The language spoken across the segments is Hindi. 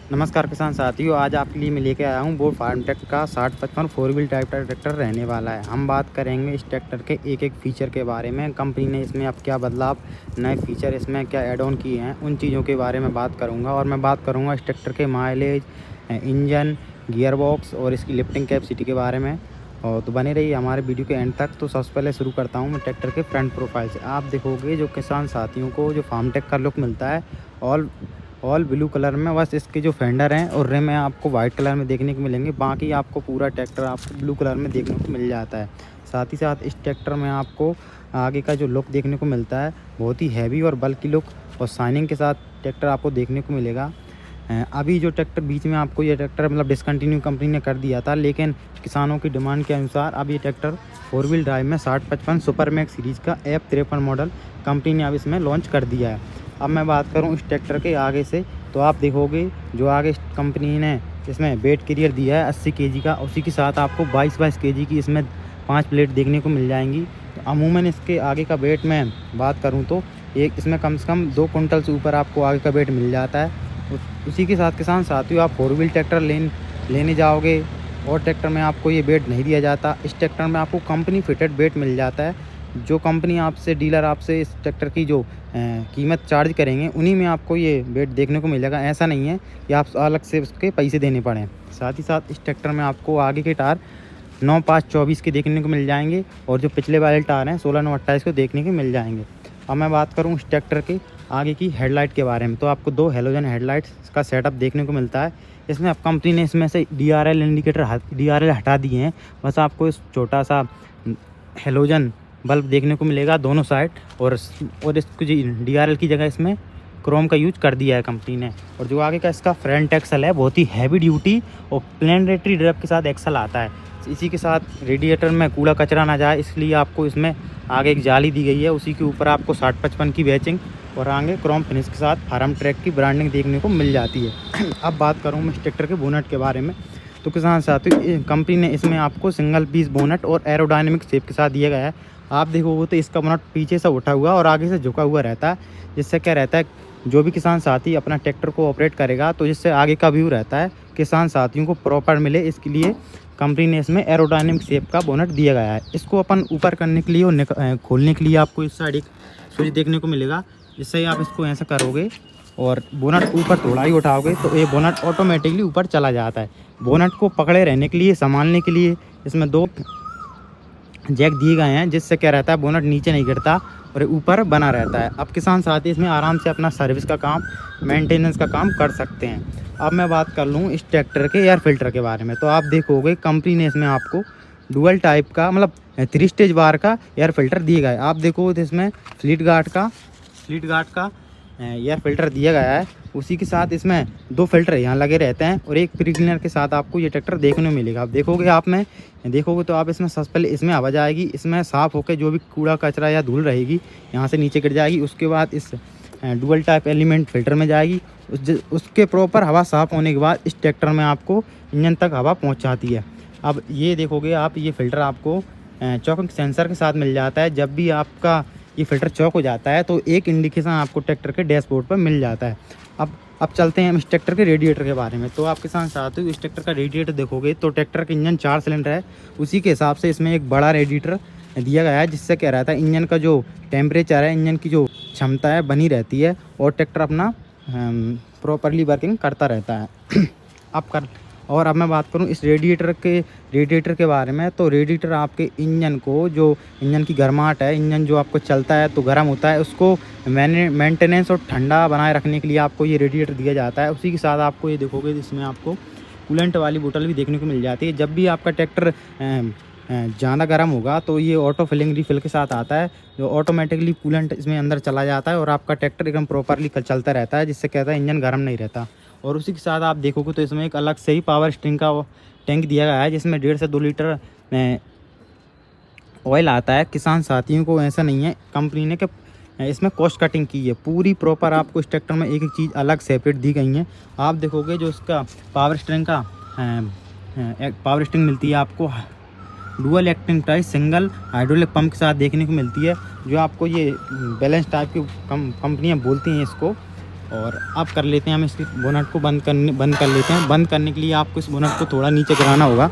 नमस्कार किसान साथियों, आज आपके लिए मैं लेके आया हूँ वो फार्मटेक का 6055 फोर व्हील टाइप का ट्रैक्टर रहने वाला है। हम बात करेंगे इस ट्रैक्टर के एक एक फीचर के बारे में। कंपनी ने इसमें अब क्या बदलाव, नए फीचर इसमें क्या ऐड ऑन किए हैं, उन चीज़ों के बारे में बात करूँगा। और मैं बात करूँगा इस ट्रैक्टर के माइलेज, इंजन, गियर बॉक्स और इसकी लिफ्टिंग कैपेसिटी के बारे में। और तो बने रहिए हमारे वीडियो के एंड तक। तो सबसे पहले शुरू करता हूँ मैं ट्रैक्टर के फ्रंट प्रोफाइल से। आप देखोगे जो किसान साथियों को जो फार्मटेक का लुक मिलता है ऑल ब्लू कलर में, बस इसके जो फेंडर हैं और रिम है आपको वाइट कलर में देखने को मिलेंगे। बाकी आपको पूरा ट्रैक्टर आपको ब्लू कलर में देखने को मिल जाता है। साथ ही साथ इस ट्रैक्टर में आपको आगे का जो लुक देखने को मिलता है बहुत ही हैवी और बल्कि लुक और शाइनिंग के साथ ट्रैक्टर आपको देखने को मिलेगा। अभी जो ट्रैक्टर बीच में आपको ये ट्रैक्टर मतलब डिसकंटिन्यू कंपनी ने कर दिया था, लेकिन किसानों की डिमांड के अनुसार अब ये ट्रैक्टर फोर व्हील ड्राइव में 6055 सुपर मैक्स सीरीज़ का F53 मॉडल कंपनी ने अब इसमें लॉन्च कर दिया है। अब मैं बात करूं इस ट्रैक्टर के आगे से, तो आप देखोगे जो आगे कंपनी ने इसमें वेट कैरियर दिया है 80 केजी का, उसी के साथ आपको 22 केजी की इसमें 5 प्लेट देखने को मिल जाएंगी। तो अमूमन इसके आगे का वेट मैं बात करूं तो एक इसमें कम से कम 2 कुंटल से ऊपर आपको आगे का वेट मिल जाता है। उसी के साथ किसान साथियों, आप फोर व्हील ट्रैक्टर लेने जाओगे और ट्रैक्टर में आपको ये वेट नहीं दिया जाता। इस ट्रैक्टर में आपको कंपनी फिटेड वेट मिल जाता है। जो कंपनी आपसे डीलर आपसे इस ट्रैक्टर की जो कीमत चार्ज करेंगे, उन्हीं में आपको ये वेट देखने को मिलेगा। ऐसा नहीं है कि आप अलग से उसके पैसे देने पड़ें। साथ ही साथ इस ट्रैक्टर में आपको आगे के टायर 9-5-24 के देखने को मिल जाएंगे और जो पिछले वाले टायर हैं 16-9-28 को देखने को मिल जाएंगे। अब मैं बात करूं इस ट्रैक्टर के आगे की हेडलाइट के बारे में, तो आपको 2 हेलोजन हेडलाइट्स का सेटअप देखने को मिलता है। इसमें अब कंपनी ने इसमें से DRL इंडिकेटर DRL हटा दिए हैं। बस आपको इस छोटा सा हेलोजन बल्ब देखने को मिलेगा दोनों साइड, और इसको DRL की जगह इसमें क्रोम का यूज कर दिया है कंपनी ने। और जो आगे का इसका फ्रंट एक्सल है बहुत ही हैवी ड्यूटी और प्लेनेटरी ड्राइव के साथ एक्सल आता है। इसी के साथ रेडिएटर में कूड़ा कचरा ना जाए, इसलिए आपको इसमें आगे एक जाली दी गई है। उसी के ऊपर आपको 6055 की बैचिंग और आगे क्रोम फिनिश के साथ फार्म ट्रैक की ब्रांडिंग देखने को मिल जाती है। अब बात करूँ मैं इस ट्रैक्टर के बोनट के बारे में, तो किसान साथियों कंपनी ने इसमें आपको सिंगल पीस बोनट और एरोडायनेमिक शेप के साथ दिया गया है। आप देखोगे तो इसका बोनट पीछे से उठा हुआ और आगे से झुका हुआ रहता है, जिससे क्या रहता है जो भी किसान साथी अपना ट्रैक्टर को ऑपरेट करेगा तो जिससे आगे का व्यू रहता है किसान साथियों को प्रॉपर मिले, इसके लिए कंपनी ने इसमें एरोडायनेमिक शेप का बोनट दिया गया है। इसको अपन ऊपर करने के लिए और खोलने के लिए आपको इस साइड एक स्विच देखने को मिलेगा, जिससे आप इसको ऐसा करोगे और बोनट ऊपर थोड़ा ही उठाओगे तो ये बोनट ऑटोमेटिकली ऊपर चला जाता है। बोनट को पकड़े रहने के लिए, संभालने के लिए इसमें 2 जैक दिए गए हैं, जिससे क्या रहता है बोनट नीचे नहीं गिरता और ऊपर बना रहता है। अब किसान साथी इसमें आराम से अपना सर्विस का काम, मेंटेनेंस का काम कर सकते हैं। अब मैं बात कर लूँ इस ट्रैक्टर के एयर फिल्टर के बारे में, तो आप देखोगे कंपनी ने इसमें आपको डुअल टाइप का मतलब 3 स्टेज बार का एयर फिल्टर दिए गए। आप देखोगे तो इसमें फ्लीट गार्ड का एयर फिल्टर दिया गया है। उसी के साथ इसमें 2 फिल्टर यहाँ लगे रहते हैं और एक प्री क्लीनर के साथ आपको ये ट्रैक्टर देखने को मिलेगा। आप देखोगे तो आप इसमें सबसे पहले इसमें हवा जाएगी, इसमें साफ़ होकर जो भी कूड़ा कचरा या धूल रहेगी यहाँ से नीचे गिर जाएगी। उसके बाद इस डुअल टाइप एलिमेंट फिल्टर में जाएगी। उसके प्रॉपर हवा साफ़ होने के बाद इस ट्रैक्टर में आपको इंजन तक हवा पहुँचाती है। अब ये देखोगे आप, ये फ़िल्टर आपको चौकिंग सेंसर के साथ मिल जाता है। जब भी आपका ये फ़िल्टर चौक हो जाता है तो एक इंडिकेशन आपको ट्रैक्टर के डैशबोर्ड पर मिल जाता है। अब चलते हैं हम इस ट्रैक्टर के रेडिएटर के बारे में। तो आप किसान साथियों इस ट्रैक्टर का रेडिएटर देखोगे तो ट्रैक्टर का इंजन 4 सिलेंडर है, उसी के हिसाब से इसमें एक बड़ा रेडिएटर दिया गया है, जिससे क्या रहता है इंजन का जो टेम्परेचर है, इंजन की जो क्षमता है बनी रहती है और ट्रैक्टर अपना प्रॉपरली वर्किंग करता रहता है। अब मैं बात करूं इस रेडिएटर के बारे में, तो रेडिएटर आपके इंजन को, जो इंजन की गर्माहट है, इंजन जो आपको चलता है तो गर्म होता है, उसको मेंटेनेंस और ठंडा बनाए रखने के लिए आपको ये रेडिएटर दिया जाता है। उसी के साथ आपको ये देखोगे इसमें आपको कूलेंट वाली बोतल भी देखने को मिल जाती है। जब भी आपका ट्रैक्टर ज़्यादा गर्म होगा तो ये ऑटो फिलिंग रिफिल के साथ आता है, जो ऑटोमेटिकली कूलेंट इसमें अंदर चला जाता है और आपका ट्रैक्टर एकदम प्रॉपरली चलता रहता है, जिससे कहता है इंजन गर्म नहीं रहता। और उसी के साथ आप देखोगे तो इसमें एक अलग से ही पावर स्टीयरिंग का टैंक दिया गया है, जिसमें 1.5 से 2 लीटर ऑयल आता है। किसान साथियों को ऐसा नहीं है, कंपनी ने कि इसमें कॉस्ट कटिंग की है पूरी प्रॉपर। आपको इस ट्रैक्टर में एक एक चीज़ अलग सेपरेट दी गई हैं। आप देखोगे जो इसका पावर स्टीयरिंग मिलती है आपको dual acting type single hydraulic pump के साथ देखने को मिलती है, जो आपको ये बैलेंस टाइप की कंपनियाँ बोलती हैं इसको। और अब कर लेते हैं हम इसकी बोनट को बंद कर लेते हैं। बंद करने के लिए आपको इस बोनट को थोड़ा नीचे गिराना होगा।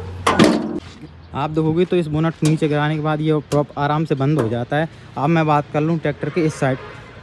आप देखोगे तो इस बोनट को नीचे गिराने के बाद ये प्रॉप आराम से बंद हो जाता है। अब मैं बात कर लूँ ट्रैक्टर के इस साइड।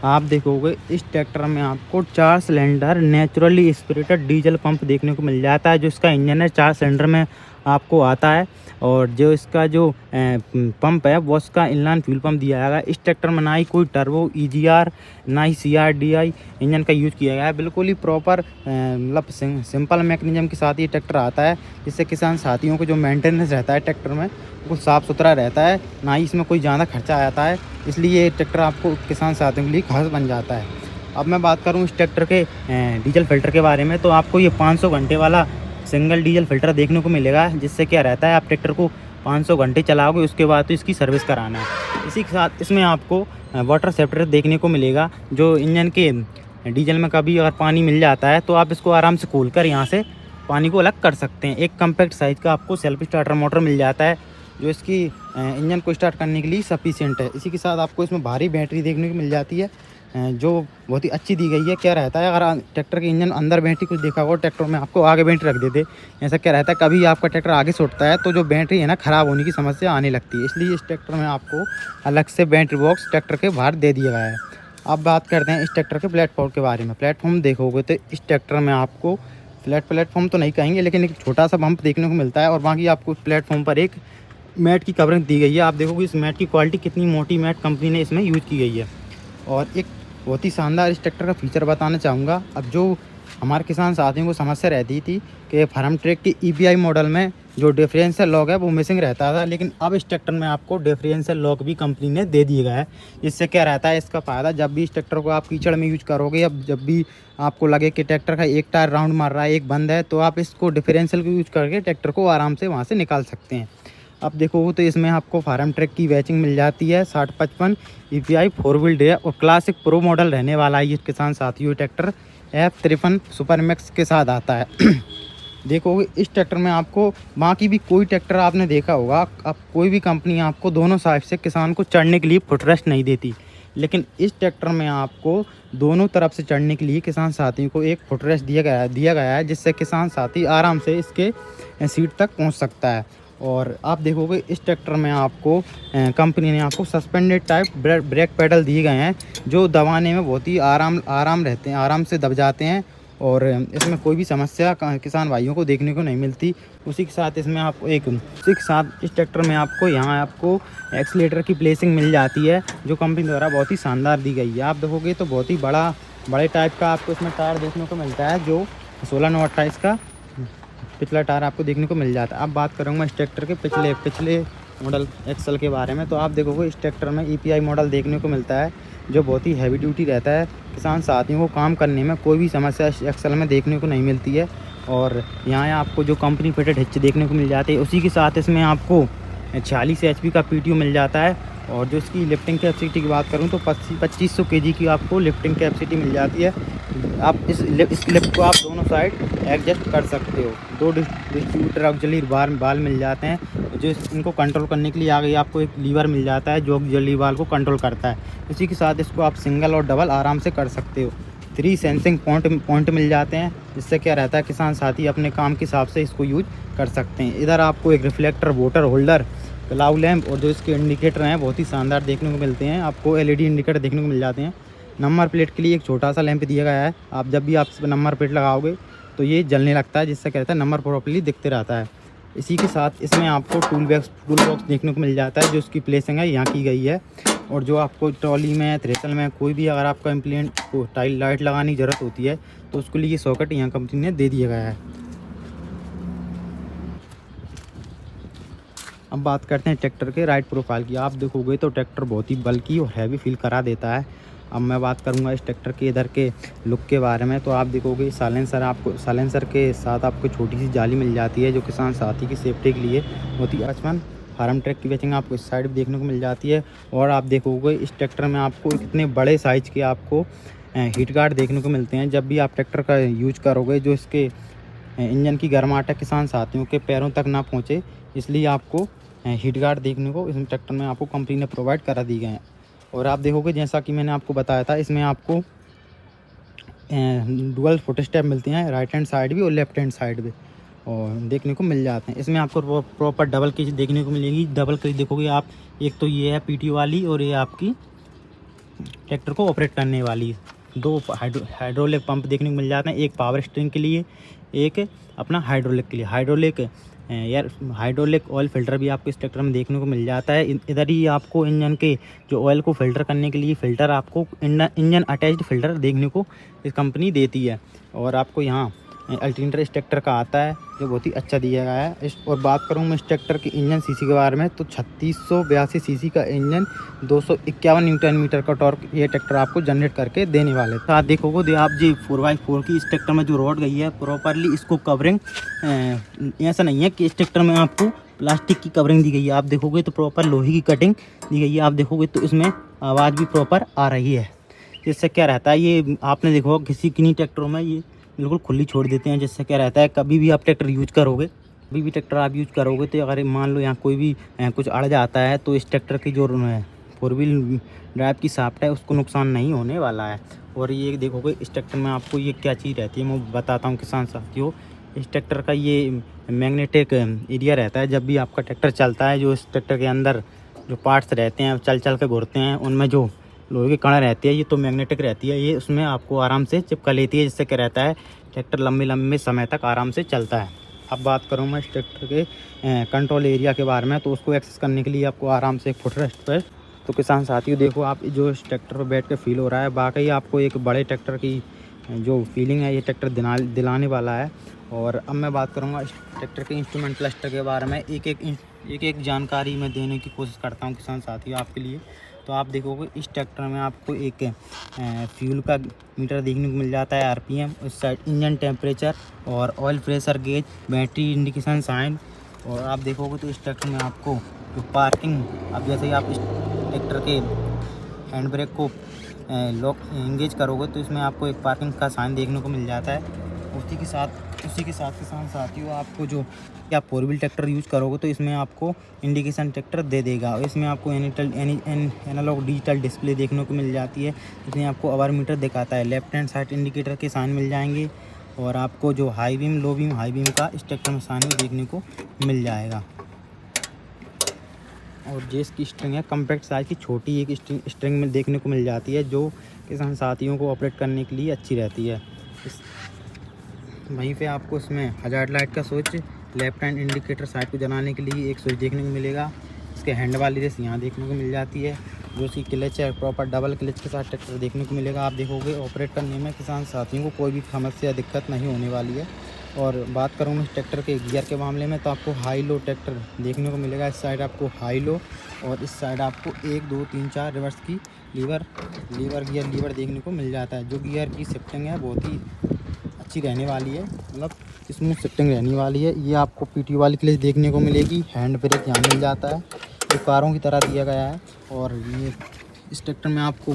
आप देखोगे इस ट्रैक्टर में आपको 4 cylinder naturally aspirated diesel pump देखने को मिल जाता है। जो इसका इंजन है 4 सिलेंडर में आपको आता है। और जो इसका जो पंप है वो उसका इनलाइन फ्यूल पंप दिया गया है। इस ट्रैक्टर में ना ही कोई टर्बो EGR ना ही CRDI इंजन का यूज़ किया गया है। बिल्कुल ही प्रॉपर मतलब सिंपल मैकेनिज्म के साथ ये ट्रैक्टर आता है, जिससे किसान साथियों को जो मेंटेनेंस रहता है ट्रैक्टर में वो साफ़ सुथरा रहता है, ना ही इसमें कोई ज़्यादा खर्चा आता है। इसलिए ये ट्रैक्टर आपको किसान साथियों के लिए खास बन जाता है। अब मैं बात करूँ इस ट्रैक्टर के डीजल फिल्टर के बारे में, तो आपको ये 500 घंटे वाला सिंगल डीजल फिल्टर देखने को मिलेगा। जिससे क्या रहता है, आप ट्रैक्टर को 500 घंटे चलाओगे उसके बाद तो इसकी सर्विस कराना है। इसी के साथ इसमें आपको वाटर सेपरेटर देखने को मिलेगा। जो इंजन के डीजल में कभी अगर पानी मिल जाता है तो आप इसको आराम से खोलकर यहाँ से पानी को अलग कर सकते हैं। एक कम्पैक्ट साइज़ का आपको सेल्फ स्टार्टर मोटर मिल जाता है, जो इसकी इंजन को स्टार्ट करने के लिए सफिशिएंट है। इसी के साथ आपको इसमें भारी बैटरी देखने को मिल जाती है, जो बहुत ही अच्छी दी गई है। क्या रहता है, अगर ट्रैक्टर के इंजन अंदर बैटरी कुछ देखा हो ट्रैक्टर में आपको आगे बैटरी रख देते, ऐसा क्या रहता है कभी आपका ट्रैक्टर आगे छूटता है तो जो बैटरी है ना ख़राब होने की समस्या आने लगती है। इसलिए इस ट्रैक्टर में आपको अलग से बैटरी बॉक्स ट्रैक्टर के बाहर दे दिया गया है। अब बात करते हैं इस ट्रैक्टर के प्लेटफॉर्म के बारे में। प्लेटफॉर्म देखोगे तो इस ट्रैक्टर में आपको प्लेटफॉर्म तो नहीं कहेंगे, लेकिन एक छोटा सा बम्प देखने को मिलता है। और बाकी आपको प्लेटफॉर्म पर एक मैट की कवरिंग दी गई है। आप देखोगे इस मैट की क्वालिटी कितनी मोटी मैट कंपनी ने इसमें यूज़ की गई है। और एक बहुत ही शानदार इस ट्रैक्टर का फीचर बताना चाहूँगा। अब जो हमारे किसान साथियों को समस्या रहती थी कि फार्म ट्रैक के EPI मॉडल में जो डिफरेंशियल लॉक है वो मिसिंग रहता था, लेकिन अब इस ट्रैक्टर में आपको डिफरेंशियल लॉक भी कंपनी ने दे दिया गया है। इससे क्या रहता है, इसका फ़ायदा जब भी इस ट्रैक्टर को आप कीचड़ में यूज करोगे, अब जब भी आपको लगे कि ट्रैक्टर का एक टायर राउंड मार रहा है एक बंद है, तो आप इसको डिफरेंशियल को यूज करके ट्रैक्टर को आराम से वहाँ से निकाल सकते हैं। अब देखो तो इसमें आपको फार्म ट्रैक की बैचिंग मिल जाती है 6055 EPI 4 व्हील ड्राइव और क्लासिक प्रो मॉडल रहने वाला है ये किसान साथियों ट्रैक्टर। F53 सुपर मैक्स के साथ आता है। देखोगे इस ट्रैक्टर में आपको बाकी भी कोई ट्रैक्टर आपने देखा होगा, अब कोई भी कंपनी आपको दोनों साइड से किसान को चढ़ने के लिए फुटरेस्ट नहीं देती, लेकिन इस ट्रैक्टर में आपको दोनों तरफ से चढ़ने के लिए किसान साथियों को एक फुटरेस्ट दिया गया है, जिससे किसान साथी आराम से इसके सीट तक पहुंच सकता है। और आप देखोगे इस ट्रैक्टर में आपको कंपनी ने आपको सस्पेंडेड टाइप ब्रेक पैडल दिए गए हैं, जो दबाने में बहुत ही आराम रहते हैं, आराम से दब जाते हैं। और इसमें कोई भी समस्या किसान भाइयों को देखने को नहीं मिलती। उसी के साथ इसमें आपको इस ट्रैक्टर में आपको यहाँ आपको एक्सीलेटर की प्लेसिंग मिल जाती है, जो कंपनी द्वारा बहुत ही शानदार दी गई है। आप देखोगे तो बहुत ही बड़े टाइप का आपको इसमें टायर देखने को मिलता है, जो 16/9/28 का पिछला टायर आपको देखने को मिल जाता है। अब बात करूँगा इस ट्रैक्टर के पिछले मॉडल एक्सल के बारे में, तो आप देखोगे इस ट्रैक्टर में EPI मॉडल देखने को मिलता है, जो बहुत ही हैवी ड्यूटी रहता है। किसान साथियों को काम करने में कोई भी समस्या इस एक्सल में देखने को नहीं मिलती है। और यहाँ आपको जो कंपनी फिटेड हिच देखने को मिल जाती है, उसी के साथ इसमें आपको 46 HP का PTO मिल जाता है। और जो इसकी लिफ्टिंग कैपेसिटी की बात करूँ तो 2500 kg की आपको लिफ्टिंग कैपेसिटी मिल जाती है। आप इस लिफ्ट को आप दोनों साइड एडजस्ट कर सकते हो। 2 डिस्ट्रीब्यूटर ऑक्सिलरी बाल मिल जाते हैं, जो इनको कंट्रोल करने के लिए आगे आपको एक लीवर मिल जाता है, जो ऑक्सिलरी बाल को कंट्रोल करता है। इसी के साथ इसको आप सिंगल और डबल आराम से कर सकते हो। 3 सेंसिंग पॉइंट मिल जाते हैं, जिससे क्या रहता है किसान साथी अपने काम के हिसाब से इसको यूज कर सकते हैं। इधर आपको एक reflector, voter holder, cloud lamp और जो इसके इंडिकेटर हैं बहुत ही शानदार देखने को मिलते हैं। आपको LED इंडिकेटर देखने को मिल जाते हैं। नंबर प्लेट के लिए एक छोटा सा लैंप दिया गया है। आप जब भी आप इस पर नंबर प्लेट लगाओगे तो ये जलने लगता है, जिससे क्या रहता है नंबर प्रॉपर्ली दिखते रहता है। इसी के साथ इसमें आपको टूल बॉक्स देखने को मिल जाता है, जो उसकी प्लेसिंग है यहाँ की गई है। और जो आपको ट्रॉली में, थ्रेशर में कोई भी अगर आपका इम्प्लीमेंट को लाइट लगाने की ज़रूरत होती है तो उसके लिए सॉकेट यहाँ कंपनी ने दे दिया गया है। अब बात करते हैं ट्रैक्टर के राइड प्रोफाइल की। आप देखोगे तो ट्रैक्टर बहुत ही बल्की और हैवी फील करा देता है। अब मैं बात करूंगा इस ट्रैक्टर के इधर के लुक के बारे में, तो आप देखोगे साइलेंसर के साथ आपको छोटी सी जाली मिल जाती है, जो किसान साथी की सेफ्टी के लिए बहुत ही अच्छा। फार्म ट्रैक की बैचिंग आपको इस साइड भी देखने को मिल जाती है। और आप देखोगे इस ट्रैक्टर में आपको कितने बड़े साइज़ के आपको हीट गार्ड देखने को मिलते हैं। जब भी आप ट्रैक्टर का यूज करोगे, जो इसके इंजन की गर्माहट किसान साथियों के पैरों तक ना पहुँचे, इसलिए आपको हीट गार्ड देखने को इस ट्रैक्टर में आपको कंपनी ने प्रोवाइड करा दी गए हैं। और आप देखोगे जैसा कि मैंने आपको बताया था, इसमें आपको डुअल फुट स्टेप मिलते हैं, राइट हैंड साइड भी और लेफ्ट हैंड साइड भी और देखने को मिल जाते हैं। इसमें आपको प्रॉपर डबल क्लच देखने को मिलेगी। डबल क्लच देखोगे आप, एक तो ये है पीटी वाली और ये आपकी ट्रैक्टर को ऑपरेट करने वाली। दो हाइड्रोलिक पंप देखने को मिल जाते हैं, एक पावर स्टीयरिंग के लिए, एक अपना हाइड्रोलिक के लिए। हाइड्रोलिक ऑयल फिल्टर भी आपको इस ट्रैक्टर में देखने को मिल जाता है। इधर ही आपको इंजन के जो ऑयल को फिल्टर करने के लिए फिल्टर, आपको इंजन अटैच्ड फिल्टर देखने को इस कंपनी देती है। और आपको यहाँ अल्टरनेटर इस ट्रैक्टर का आता है जो बहुत ही अच्छा दिया गया है। और बात करूँ मैं इस ट्रैक्टर के इंजन सीसी के बारे में, तो 3682 सीसी का इंजन, 251 न्यूटन मीटर का टॉर्क ये ट्रैक्टर आपको जनरेट करके देने वाले। तो आप देखोगे आप जी 4x4 की इस ट्रैक्टर में जो रोड गई है प्रॉपरली इसको कवरिंग, ऐसा नहीं है कि इस ट्रैक्टर में आपको प्लास्टिक की कवरिंग दी गई है। आप देखोगे तो प्रॉपर लोहे की कटिंग दी गई है। आप देखोगे तो इसमें आवाज़ भी प्रॉपर आ रही है। जिससे क्या रहता है, ये आपने देखो किन्हीं ट्रैक्टरों में ये बिल्कुल खुली छोड़ देते हैं। जिससे क्या रहता है, कभी भी आप ट्रैक्टर यूज करोगे, तो अगर मान लो यहाँ कोई भी कुछ अड़ जाता है तो इस ट्रैक्टर की जो 4 व्हील ड्राइव की शाफ्ट है उसको नुकसान नहीं होने वाला है। और ये देखोगे इस ट्रैक्टर में आपको ये क्या चीज़ रहती है मैं बताता हूँ किसान साथियों। इस ट्रैक्टर का ये मैग्नेटिक एरिया रहता है। जब भी आपका ट्रैक्टर चलता है, जो इस ट्रैक्टर के अंदर जो पार्ट्स रहते हैं चल के घूरते हैं, उनमें जो लोहे की कड़ा रहती है ये तो मैग्नेटिक रहती है, ये उसमें आपको आराम से चिपका लेती है। जिससे क्या रहता है, ट्रैक्टर लंबे समय तक आराम से चलता है। अब बात करूँ मैं इस ट्रैक्टर के कंट्रोल एरिया के बारे में, तो उसको एक्सेस करने के लिए आपको आराम से एक फुटरेस्ट पर, तो किसान साथियों देखो आप जो इस ट्रैक्टर पर बैठ के फील हो रहा है, वाकई आपको एक बड़े ट्रैक्टर की जो फीलिंग है ये ट्रैक्टर दिलाने वाला है। और अब मैं बात करूँगा इस ट्रैक्टर के इंस्ट्रूमेंट क्लस्टर के बारे में। एक जानकारी मैं देने की कोशिश करता हूँ किसान साथियों आपके लिए। तो आप देखोगे इस ट्रैक्टर में आपको एक फ्यूल का मीटर देखने को मिल जाता है, आरपीएम, उस साइड इंजन टेम्परेचर और oil pressure gauge, battery indication sign. और आप देखोगे तो इस ट्रैक्टर में आपको जो पार्किंग, अब जैसे ही आप इस ट्रैक्टर के हैंड ब्रेक को लॉक एंगेज करोगे तो इसमें आपको एक पार्किंग का साइन देखने को मिल जाता है। उसी के साथ किसान साथियों आपको जो आप 4 व्हील ट्रैक्टर यूज़ करोगे तो इसमें आपको इंडिकेशन ट्रैक्टर दे देगा। और इसमें आपको एनालॉग डिजिटल डिस्प्ले देखने को मिल जाती है। इसमें आपको आवर मीटर दिखाता है, लेफ्ट हैंड साइड इंडिकेटर के साइन मिल जाएंगे। और आपको जो high beam, low beam, high beam का इस ट्रैक्टर में साइन देखने को मिल जाएगा। और जो इसकी स्ट्रिंग है कम्पैक्ट साइज की छोटी एक स्ट्रिंग में देखने को मिल जाती है, जो किसान साथियों को ऑपरेट करने के लिए अच्छी रहती है। वहीं पे आपको इसमें हजार्ड लाइट का switch, left hand indicator side को जलाने के लिए एक स्विच देखने को मिलेगा। इसके हैंड वाली रेस यहाँ देखने को मिल जाती है। जो इसकी क्लच है प्रॉपर डबल क्लच के साथ ट्रैक्टर देखने को मिलेगा। आप देखोगे ऑपरेट करने में किसान साथियों को कोई भी समस्या दिक्कत नहीं होने वाली है। और बात करूँ मैं इस ट्रैक्टर के गियर के मामले में, तो आपको हाई लो ट्रैक्टर देखने को मिलेगा। इस साइड आपको हाई लो और इस साइड आपको 1 2 3 4 रिवर्स की लीवर देखने को मिल जाता है। जो गियर की शिफ्टिंग है बहुत ही अच्छी रहने वाली है, मतलब स्मूथ शिफ्टिंग रहने वाली है। ये आपको पीटी वाली क्लच देखने को मिलेगी। हैंड ब्रेक यहाँ मिल जाता है, ये कारों की तरह दिया गया है। और ये इस ट्रैक्टर में आपको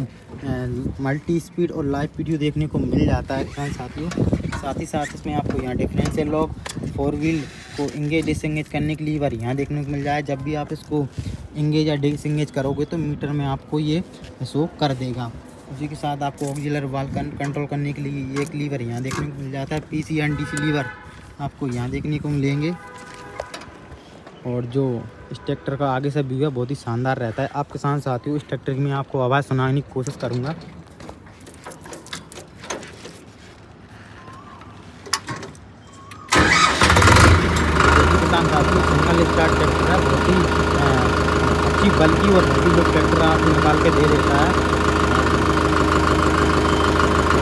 मल्टी स्पीड और लाइव वीडियो देखने को मिल जाता है किसान साथियों। साथ ही साथ इसमें आपको यहाँ डिफरेंशियल लॉक, 4 व्हील को इंगेज डिसएंगेज करने के लिए बार यहाँ देखने को मिल जाए। जब भी आप इसको इंगेज या डिसएंगेज करोगे तो मीटर में आपको ये शो कर देगा। उसी के साथ आपको ऑक्सिलरी वाल्व कंट्रोल करने के लिए एक लीवर यहाँ देखने को मिल जाता है। पीसी एंड डीसी लीवर आपको यहाँ देखने को मिलेंगे। और जो इस ट्रैक्टर का आगे से व्यू है बहुत ही शानदार रहता है। आप किसान साथियों इस ट्रैक्टर की मैं आपको आवाज़ सुनाने की कोशिश करूँगा। किसान साथियों सिंगल स्टार्ट ट्रैक्टर है, बहुत ही अच्छी बल्कि और हेवी जो ट्रैक्टर आपको निकाल के दे देता है।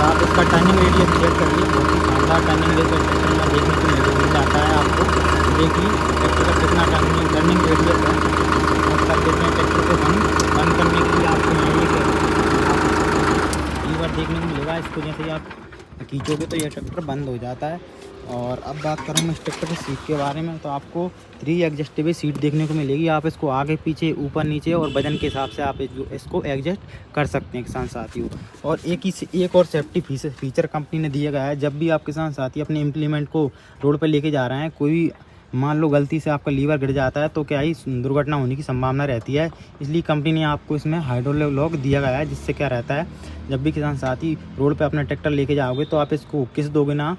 आप इसका टर्निंग रेडियस चेक करिए, बहुत ही शानदार टर्निंग रेडियस ट्रैक्टर में देखने को मिल जाता है। आपको देखिए ट्रैक्टर का कितना टर्निंग रेडियस है। अब कर देते हैं ट्रैक्टर को बंद करने के लिए आपको यहाँ लीवर देखने को मिलेगा। इसको जैसे ही आप खींचोगे तो यह ट्रैक्टर बंद हो जाता है। और अब बात करूँ मैं इस ट्रैक्टर की सीट के बारे में, तो आपको 3 एडजस्टेबल सीट देखने को मिलेगी। आप इसको आगे पीछे ऊपर नीचे और वजन के हिसाब से आप इसको एडजस्ट कर सकते हैं किसान साथियों। और एक और सेफ्टी फीचर कंपनी ने दिया गया है। जब भी आप किसान साथी अपने इम्प्लीमेंट को रोड पर लेके जा रहे हैं, कोई मान लो गलती से आपका लीवर गिर जाता है तो क्या ही दुर्घटना होने की संभावना रहती है। इसलिए कंपनी ने आपको इसमें हाइड्रोलिक लॉक दिया गया है, जिससे क्या रहता है, जब भी किसान साथी रोड पे अपना ट्रैक्टर लेके जाओगे तो आप इसको किस दोगे ना,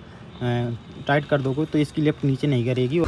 टाइट कर दोगे तो इसकी लिफ्ट नीचे नहीं गिरेगी।